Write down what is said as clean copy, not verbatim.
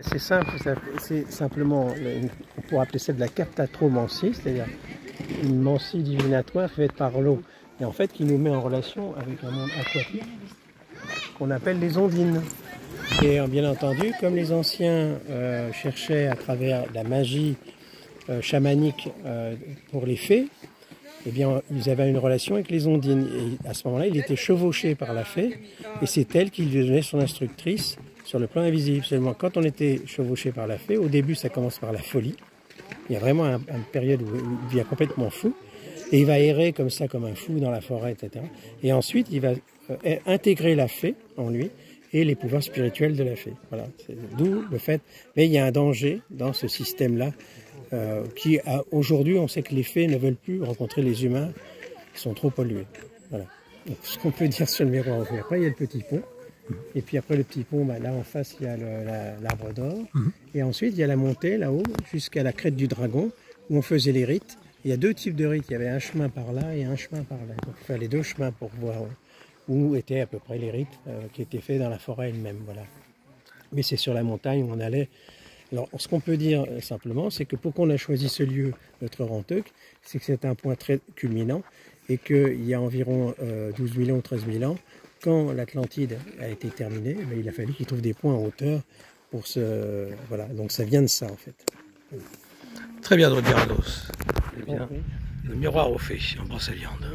c'est simple, c'est simplement, on pourrait appeler ça de la captatromancie, c'est-à-dire une mancie divinatoire faite par l'eau, et en fait qui nous met en relation avec un monde aquatique qu'on appelle les ondines. Et bien entendu, comme les anciens cherchaient à travers la magie chamanique pour les fées, eh bien, ils avaient une relation avec les ondines. Et à ce moment-là, il était chevauché par la fée, et c'est elle qui lui donnait son instructrice sur le plan invisible. Seulement, quand on était chevauché par la fée, au début, ça commence par la folie. Il y a vraiment une période où il devient complètement fou, et il va errer comme ça, comme un fou dans la forêt, etc. Et ensuite, il va intégrer la fée en lui, et les pouvoirs spirituels de la fée. Voilà, d'où le fait. Mais il y a un danger dans ce système-là, qui aujourd'hui, on sait que les fées ne veulent plus rencontrer les humains, ils sont trop pollués. Voilà. Donc, ce qu'on peut dire sur le miroir au feu. Après, il y a le petit pont. Et puis après le petit pont, là en face, il y a l'arbre d'or. Et ensuite, il y a la montée là-haut, jusqu'à la crête du dragon, où on faisait les rites. Il y a deux types de rites. Il y avait un chemin par là et un chemin par là. Donc, il faut faire les deux chemins pour voir où étaient à peu près les rites qui étaient faits dans la forêt elle-même. Voilà. Mais c'est sur la montagne où on allait. Alors, ce qu'on peut dire simplement, c'est que pourquoi on a choisi ce lieu, notre Ranteuc, c'est que c'est un point très culminant et qu'il y a environ 12 000 ans ou 13 000 ans, quand l'Atlantide a été terminée, il a fallu qu'ils trouvent des points en hauteur pour se... Voilà, donc ça vient de ça en fait. Très bien, Rodrigo. Eh bien, le miroir au fait en Brocéliande.